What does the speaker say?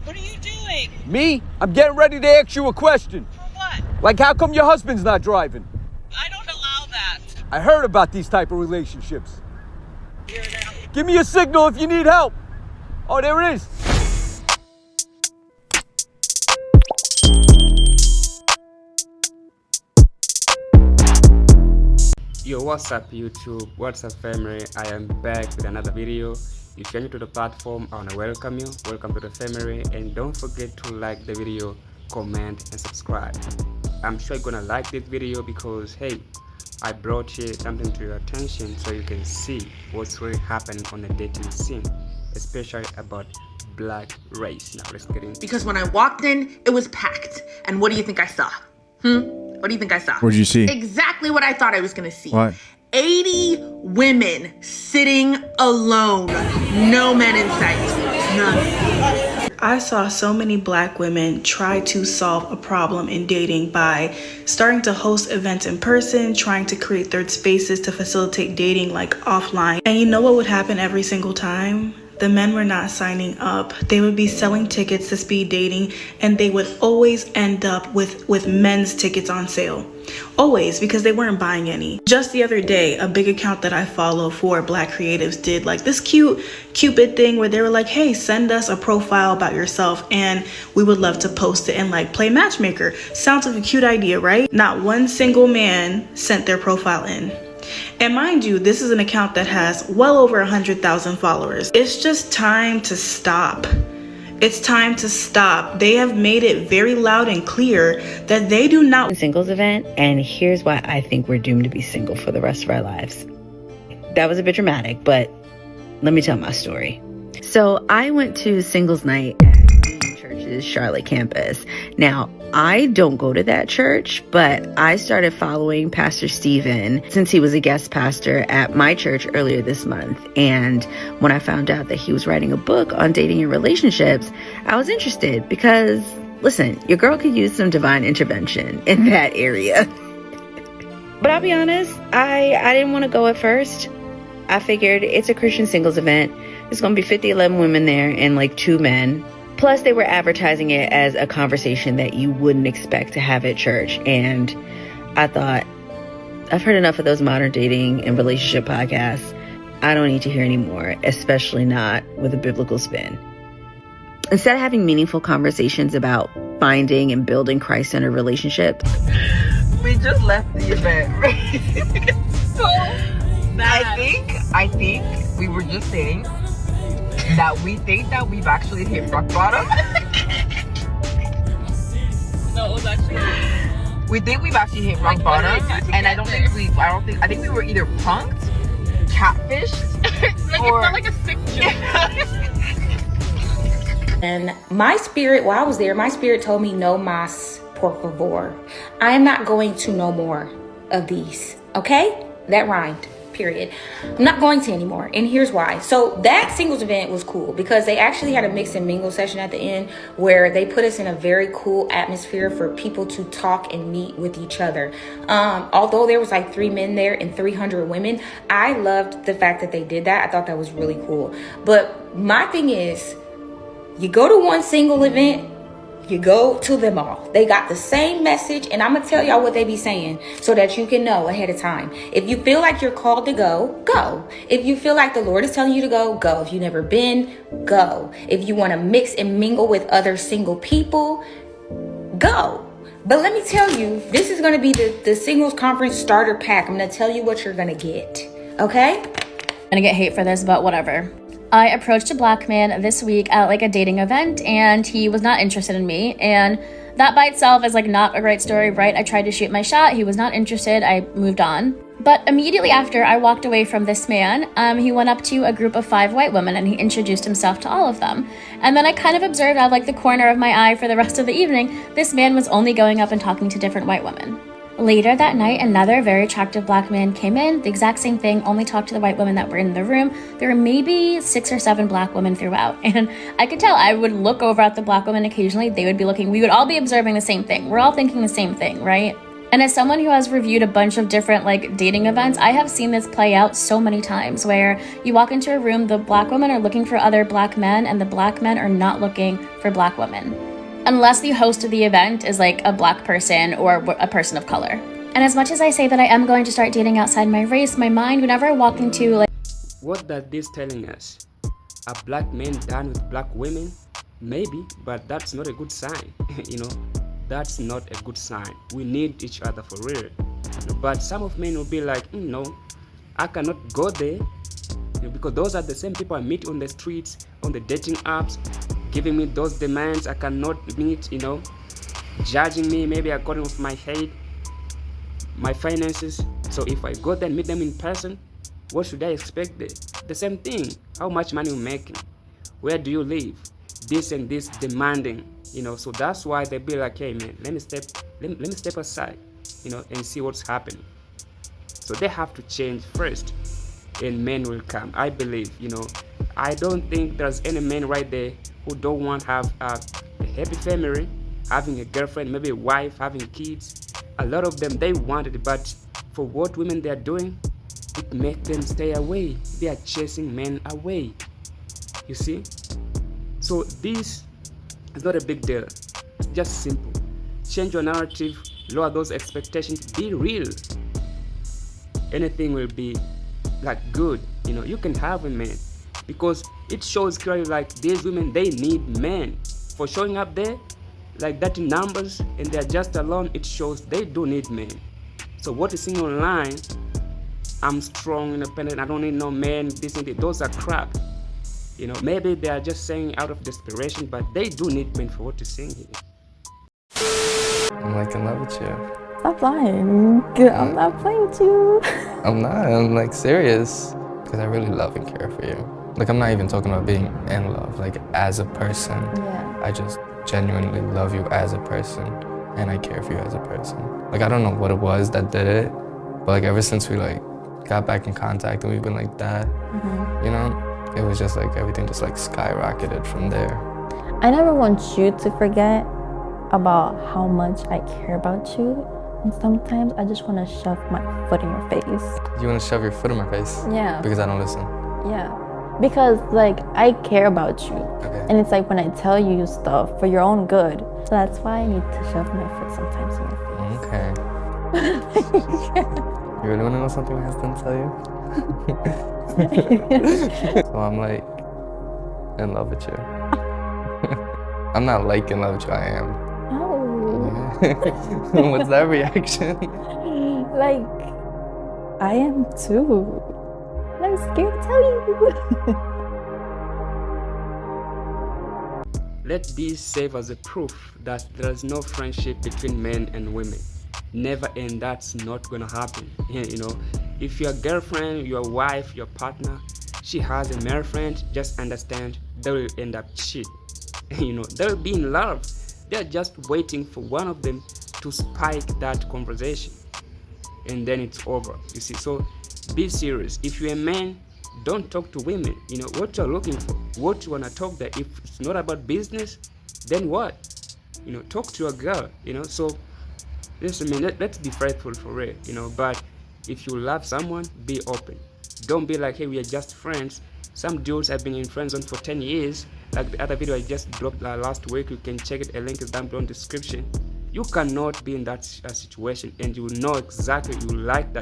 What are you doing? Me? I'm getting ready to ask you a question. For what? Like, how come your husband's not driving? I don't allow that. I heard about these type of relationships. Weirdo. Give me a signal if you need help. Oh, there it is. Yo, what's up YouTube, what's up family? I am back with another video. If you're new to the platform, I want to welcome you. Welcome to the family, and don't forget to like the video, comment and subscribe. I'm sure you're gonna like this video because hey, I brought here something to your attention so you can see what's really happening on the dating scene, especially about black race. Now let's get into it. Because when I walked in, it was packed. And what do you think I saw? What do you think I saw? What did you see? Exactly what I thought I was gonna see. What? 80 women sitting alone. No men in sight. None. I saw so many black women try to solve a problem in dating by starting to host events in person, trying to create third spaces to facilitate dating like offline. And you know what would happen every single time? The men were not signing up. They would be selling tickets to speed dating, and they would always end up with men's tickets on sale. Always, because they weren't buying any. Just the other day, a big account that I follow for black creatives did like this Cupid thing where they were like, hey, send us a profile about yourself and we would love to post it and like play matchmaker. Sounds like a cute idea, right? Not one single man sent their profile in. And mind you, this is an account that has well over 100,000 followers. It's just time to stop. It's time to stop. They have made it very loud and clear that they do not singles event, and here's why I think we're doomed to be single for the rest of our lives. That was a bit dramatic, but let me tell my story. So I went to singles night at Union Church's Charlotte campus. Now, I don't go to that church, but I started following Pastor Steven since he was a guest pastor at my church earlier this month. And when I found out that he was writing a book on dating and relationships, I was interested because, listen, your girl could use some divine intervention in that area. But I'll be honest, I didn't want to go at first. I figured it's a Christian singles event. There's going to be 11 women there and like 2 men. Plus, they were advertising it as a conversation that you wouldn't expect to have at church. And I thought, I've heard enough of those modern dating and relationship podcasts. I don't need to hear any more, especially not with a biblical spin. Instead of having meaningful conversations about finding and building Christ-centered relationships, we just left the event, right? So bad. I think we were just saying that we think that we've actually hit rock bottom. No, it was actually. We think we've actually hit rock bottom, and I think we were either punked, catfished, Like or it felt like a sick joke. And my spirit, while I was there, my spirit told me, no mas, por favor. I am not going to no more of these, okay? That rhymed. Period. I'm not going to anymore, and here's why. So that singles event was cool because they actually had a mix and mingle session at the end where they put us in a very cool atmosphere for people to talk and meet with each other. Although there was like 3 men there and 300 women, I loved the fact that they did that. I thought that was really cool. But my thing is, you go to one single event, you go to them all. They got the same message, and I'm gonna tell y'all what they be saying so that you can know ahead of time. If you feel like you're called to go, go. If you feel like the Lord is telling you to go, go. If you've never been, go. If you want to mix and mingle with other single people, go. But let me tell you, this is gonna be the singles conference starter pack. I'm gonna tell you what you're gonna get, okay? I'm gonna get hate for this, but whatever. I approached a black man this week at like a dating event, and he was not interested in me, and that by itself is like not a great story, right? I tried to shoot my shot, he was not interested, I moved on. But immediately after I walked away from this man, he went up to a group of 5 white women and he introduced himself to all of them. And then I kind of observed out of like the corner of my eye for the rest of the evening, this man was only going up and talking to different white women. Later that night, another very attractive black man came in, the exact same thing, only talked to the white women that were in the room. There were maybe 6 or 7 black women throughout, and I could tell. I would look over at the black women occasionally, they would be looking, we would all be observing the same thing. We're all thinking the same thing, right? And as someone who has reviewed a bunch of different like dating events, I have seen this play out so many times where you walk into a room, the black women are looking for other black men and the black men are not looking for black women. Unless the host of the event is like a black person or a person of color. And as much as I say that I am going to start dating outside my race, my mind, whenever I walk into like... What does this telling us? Are black men done with black women? Maybe, but that's not a good sign. That's not a good sign. We need each other for real. But some of men will be like, no, I cannot go there, because those are the same people I meet on the streets, on the dating apps, giving me those demands I cannot meet, judging me maybe according to my height, my finances. So if I go there and meet them in person, what should I expect there? The same thing. How much money you making? Where do you live? This and this demanding, so that's why they be like, hey man, let me step aside, and see what's happening. So they have to change first and men will come. I believe, I don't think there's any man right there who don't want to have a happy family, having a girlfriend, maybe a wife, having kids. A lot of them, they want it, but for what women they are doing, it makes them stay away. They are chasing men away, you see. So this is not a big deal. It's just simple. Change your narrative, lower those expectations, be real. Anything will be like good. You can have a man, because it shows clearly like these women, they need men. For showing up there like that in numbers and they're just alone, it shows they do need men. So what is seen online, I'm strong, independent, I don't need no man, this and that, those are crap. Maybe they are just saying out of desperation, but they do need men for what you're saying here. I'm like in love with you. Stop lying. I'm not playing with you. I'm not. I'm like serious. Because I really love and care for you. Like I'm not even talking about being in love. Like as a person. Yeah. I just genuinely love you as a person. And I care for you as a person. Like I don't know what it was that did it. But like ever since we like got back in contact and we've been like that. It was just like everything just like skyrocketed from there. I never want you to forget about how much I care about you. And sometimes I just want to shove my foot in your face. You want to shove your foot in my face? Yeah. Because I don't listen? Yeah. Because like I care about you. Okay. And it's like when I tell you stuff for your own good. So that's why I need to shove my foot sometimes in your face. Okay. You really want to know something my husband tell you? So I'm like in love with you. I'm not like in love with you, I am. Oh. Yeah. What's that reaction? Like, I am too. I'm scared to tell you. Let this serve as a proof that there is no friendship between men and women. Never, and that's not gonna happen. If your girlfriend, your wife, your partner, she has a male friend, just understand they will end up cheat. They'll be in love. They're just waiting for one of them to spike that conversation, and then it's over. You see, so be serious. If you're a man, don't talk to women. What you're looking for, what you wanna talk there. If it's not about business, then what? Talk to a girl. So listen, let's be faithful for real. But if you love someone, be open. Don't be like, hey, we are just friends. Some dudes have been in friend zone for 10 years. Like the other video I just dropped last week, you can check it, a link is down below in the description. You cannot be in that situation, and you know exactly you like that.